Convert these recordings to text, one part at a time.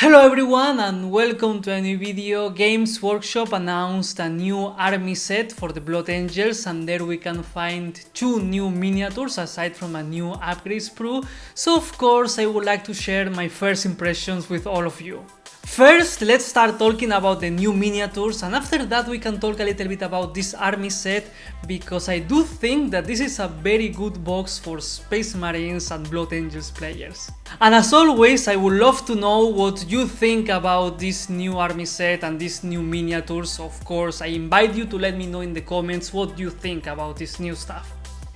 Hello everyone and welcome to a new video. Games Workshop announced a new army set for the Blood Angels, and there we can find two new miniatures aside from a new upgrade sprue. So of course I would like to share my first impressions with all of you. First, let's start talking about the new miniatures, and after that we can talk a little bit about this army set, because I do think that this is a very good box for Space Marines and Blood Angels players. And as always, I would love to know what you think about this new army set and these new miniatures. Of course, I invite you to let me know in the comments what you think about this new stuff.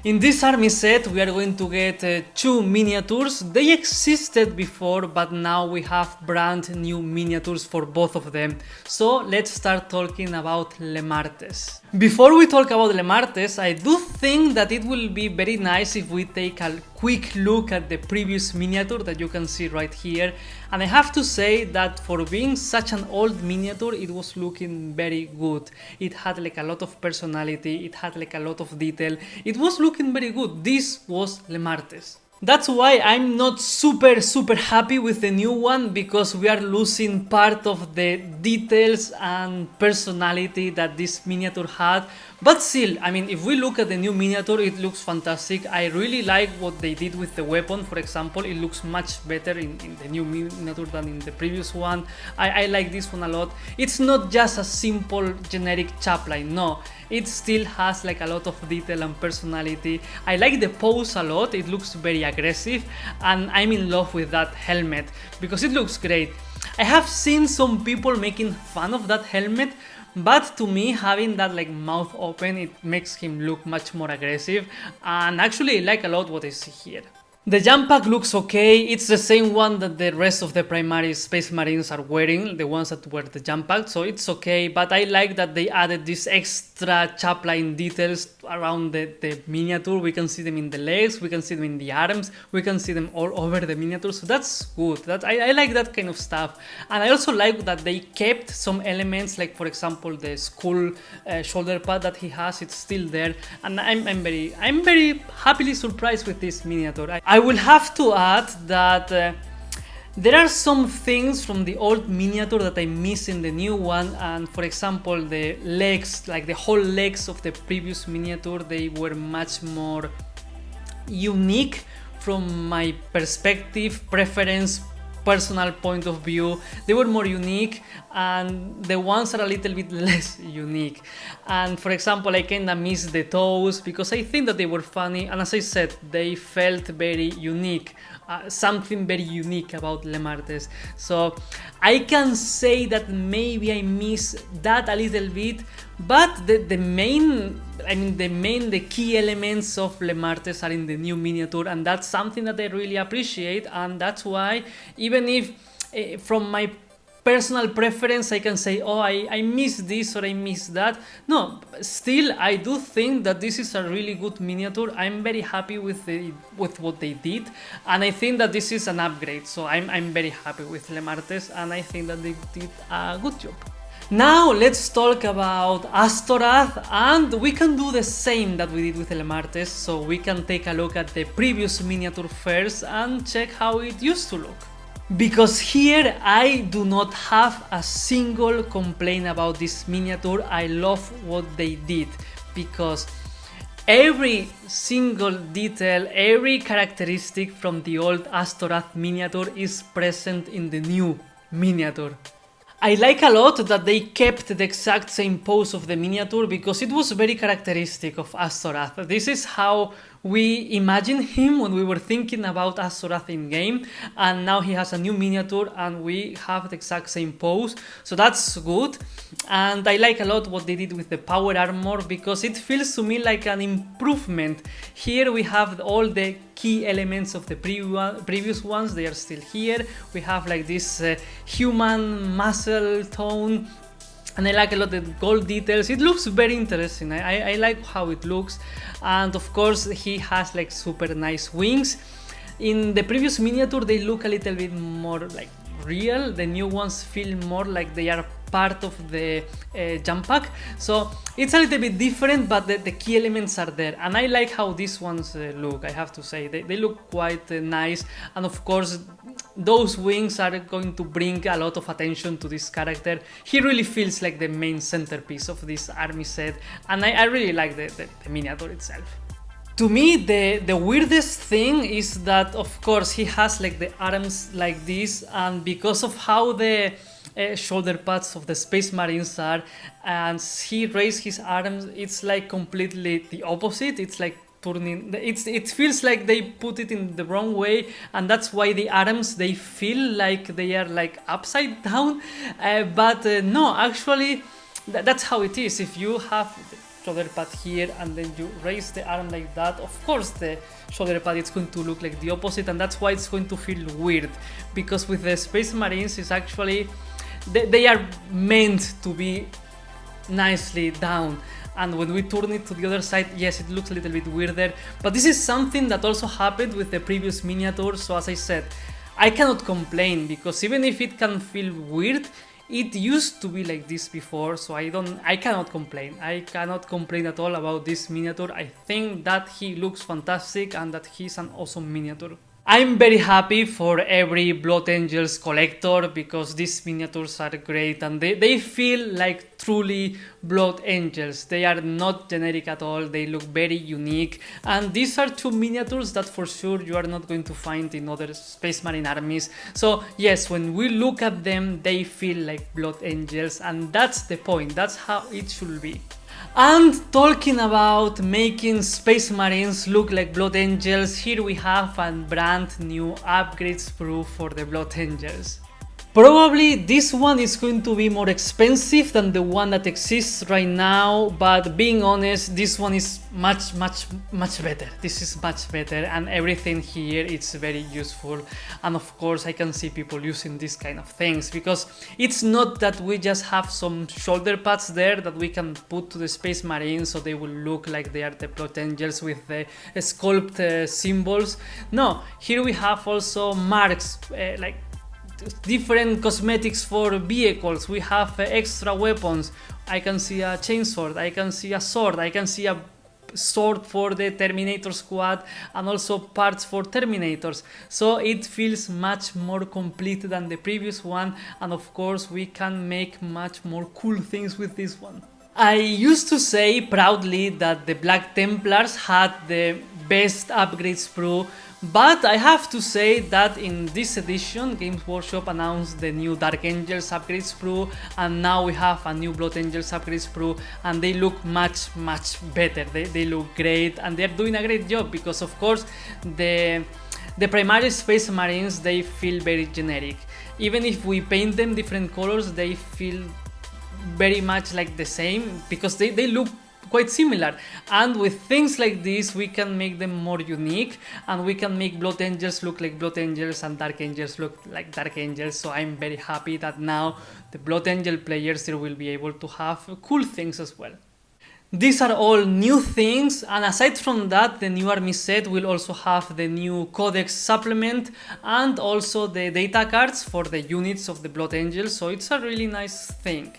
In this army set we are going to get two miniatures. They existed before, but now we have brand new miniatures for both of them. So let's start talking about Lemartes. Before we talk about Lemartes, I do think that it will be very nice if we take a quick look at the previous miniature that you can see right here. And I have to say that for being such an old miniature, it was looking very good. It had like a lot of personality, it had like a lot of detail. It was looking very good. This was Lemartes. That's why I'm not super happy with the new one, because we are losing part of the details and personality that this miniature had. But still, I mean, if we look at the new miniature, it looks fantastic. I really like what they did with the weapon. For example, it looks much better in the new miniature than in the previous one. I like this one a lot. It's not just a simple generic chapline, no. It still has like a lot of detail and personality. I like the pose a lot. It looks very aggressive, and I'm in love with that helmet because it looks great. I have seen some people making fun of that helmet, but to me, having that like mouth open, it makes him look much more aggressive, and actually I like a lot what I see here. The jump pack looks okay. It's the same one that the rest of the primary Space Marines are wearing, the ones that wear the jump pack, so it's okay. But I like that they added these extra chapline details around the miniature. We can see them in the legs, we can see them in the arms, we can see them all over the miniature, so that's good. I like that kind of stuff. And I also like that they kept some elements, like for example the skull shoulder pad that he has, it's still there, and I'm very happily surprised with this miniature. I will have to add that there are some things from the old miniature that I miss in the new one, and for example the legs, like the whole legs of the previous miniature, they were much more unique from my perspective, preference, personal point of view. They were more unique, and the ones are a little bit less unique. And for example, I kinda miss the toes because I think that they were funny, and as I said, they felt very unique. Something very unique about Lemartes. So I can say that maybe I miss that a little bit, but the key elements of Lemartes are in the new miniature, and that's something that I really appreciate. And that's why, even if from my personal preference I can say, oh, I miss this or I miss that, no, still I do think that this is a really good miniature. I'm very happy with what they did, and I think that this is an upgrade, so I'm very happy with Lemartes, and I think that they did a good job. Now let's talk about Astorath, and we can do the same that we did with Lemartes, so we can take a look at the previous miniature first and check how it used to look. Because here I do not have a single complaint about this miniature. I love what they did, because every single detail, every characteristic from the old Astorath miniature is present in the new miniature. I like a lot that they kept the exact same pose of the miniature, because it was very characteristic of Astorath. This is how we imagined him when we were thinking about Astorath in game, and now he has a new miniature and we have the exact same pose, so that's good. And I like a lot what they did with the power armor, because it feels to me like an improvement. Here we have all the key elements of the previous ones, they are still here. We have like this human muscle tone, and I like a lot of the gold details. It looks very interesting. I like how it looks, and of course he has like super nice wings. In the previous miniature they look a little bit more like real. The new ones feel more like they are part of the jump pack, so it's a little bit different, but the key elements are there, and I like how these ones look. I have to say they look quite nice, and of course those wings are going to bring a lot of attention to this character. He really feels like the main centerpiece of this army set, and I really like the miniature itself. To me, the weirdest thing is that, of course, he has like the arms like this, and because of how the shoulder pads of the Space Marines are, and he raised his arms, it's like completely the opposite. It's like turning, it feels like they put it in the wrong way, and that's why the arms, they feel like they are like upside down, but no, actually that's how it is. If you have the shoulder pad here and then you raise the arm like that, of course the shoulder pad is going to look like the opposite, and that's why it's going to feel weird, because with the Space Marines it's actually they are meant to be nicely down, and when we turn it to the other side, yes, it looks a little bit weirder. But this is something that also happened with the previous miniature, so as I said, I cannot complain, because even if it can feel weird, it used to be like this before, so I cannot complain. I cannot complain at all about this miniature. I think that he looks fantastic and that he's an awesome miniature. I'm very happy for every Blood Angels collector, because these miniatures are great and they feel like truly Blood Angels. They are not generic at all, they look very unique, and these are two miniatures that for sure you are not going to find in other Space Marine armies. So yes, when we look at them, they feel like Blood Angels, and that's the point, that's how it should be. And talking about making Space Marines look like Blood Angels, here we have a brand new upgrade sprue for the Blood Angels. Probably this one is going to be more expensive than the one that exists right now, but being honest, this one is much better. This is much better, and everything here is very useful, and of course I can see people using these kind of things, because it's not that we just have some shoulder pads there that we can put to the Space Marines so they will look like they are the Blood Angels with the sculpt symbols. No, here we have also marks, like different cosmetics for vehicles. We have extra weapons. I can see a chainsword, I can see a sword, I can see a sword for the Terminator squad, and also parts for Terminators. So it feels much more complete than the previous one, and of course we can make much more cool things with this one. I used to say proudly that the Black Templars had the best upgrade sprue, but I have to say that in this edition, Games Workshop announced the new Dark Angels upgrade sprue, and now we have a new Blood Angels upgrade sprue, and they look much better. They look great, and they're doing a great job, because of course the primary Space Marines, they feel very generic. Even if we paint them different colors, they feel very much like the same, because they look quite similar, and with things like this we can make them more unique, and we can make Blood Angels look like Blood Angels and Dark Angels look like Dark Angels. So I'm very happy that now the Blood Angel players here will be able to have cool things as well. These are all new things, and aside from that, the new army set will also have the new codex supplement and also the data cards for the units of the Blood Angels, so it's a really nice thing.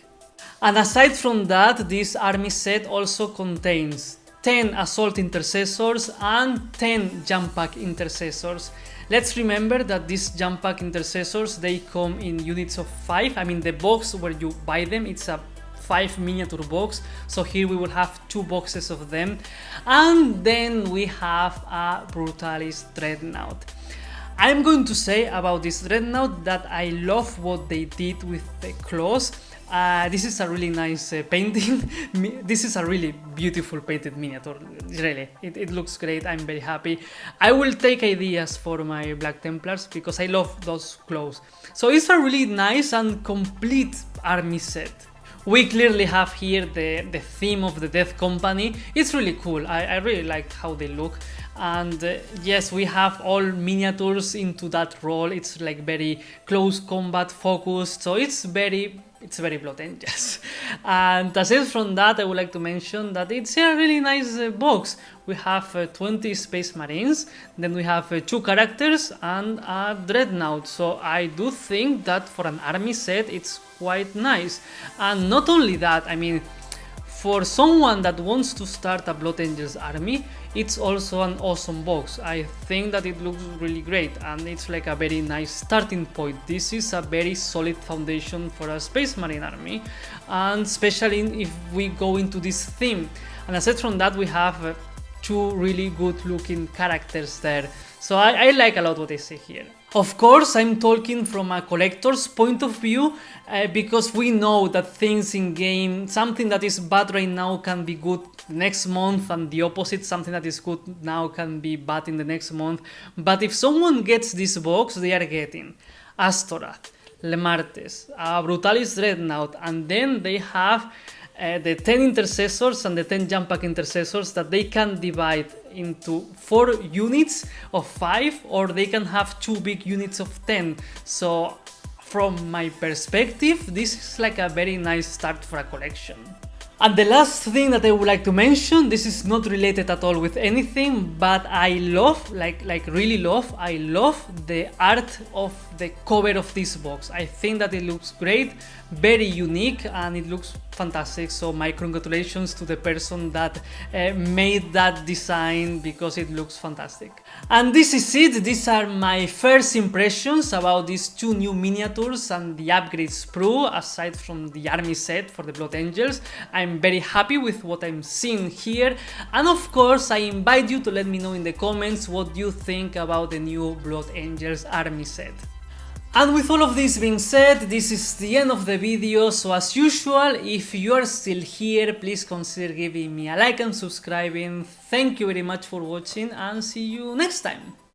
And aside from that, this army set also contains 10 Assault Intercessors and 10 Jump Pack Intercessors. Let's remember that these Jump Pack Intercessors, they come in units of 5. I mean, the box where you buy them, it's a 5 miniature box, so here we will have 2 boxes of them. And then we have a Brutalist Dreadnought. I'm going to say about this Dreadnought that I love what they did with the claws. This is a really nice painting. This is a really beautiful painted miniature, really. It looks great, I'm very happy. I will take ideas for my Black Templars because I love those claws. So it's a really nice and complete army set. We clearly have here the theme of the Death Company. It's really cool, I really like how they look. And yes, we have all miniatures into that role. It's like very close combat focused, so it's very Blood Angels. And aside from that, I would like to mention that it's a really nice box. We have 20 Space Marines, then we have 2 characters and a Dreadnought. So I do think that for an army set, it's quite nice. And not only that, I mean, for someone that wants to start a Blood Angels army, it's also an awesome box. I think that it looks really great and it's like a very nice starting point. This is a very solid foundation for a Space Marine army, and especially if we go into this theme. And aside from that, we have two really good looking characters there. So I like a lot what I see here. Of course, I'm talking from a collector's point of view, because we know that things in game, something that is bad right now can be good next month, and the opposite, something that is good now can be bad in the next month. But if someone gets this box, they are getting Astorath, Lemartes, Brutalis Dreadnought, and then they have the 10 intercessors and the 10 jump pack intercessors that they can divide into 4 units of 5, or they can have 2 big units of 10. So from my perspective, this is like a very nice start for a collection. And the last thing that I would like to mention, this is not related at all with anything, but I love, I love the art of the cover of this box. I think that it looks great, very unique, and it looks fantastic. So my congratulations to the person that made that design, because it looks fantastic. And this is it. These are my first impressions about these 2 new miniatures and the upgrade sprue, aside from the army set for the Blood Angels. I'm very happy with what I'm seeing here, and of course I invite you to let me know in the comments what you think about the new Blood Angels army set. And with all of this being said, this is the end of the video, so as usual, if you are still here, please consider giving me a like and subscribing. Thank you very much for watching, and see you next time!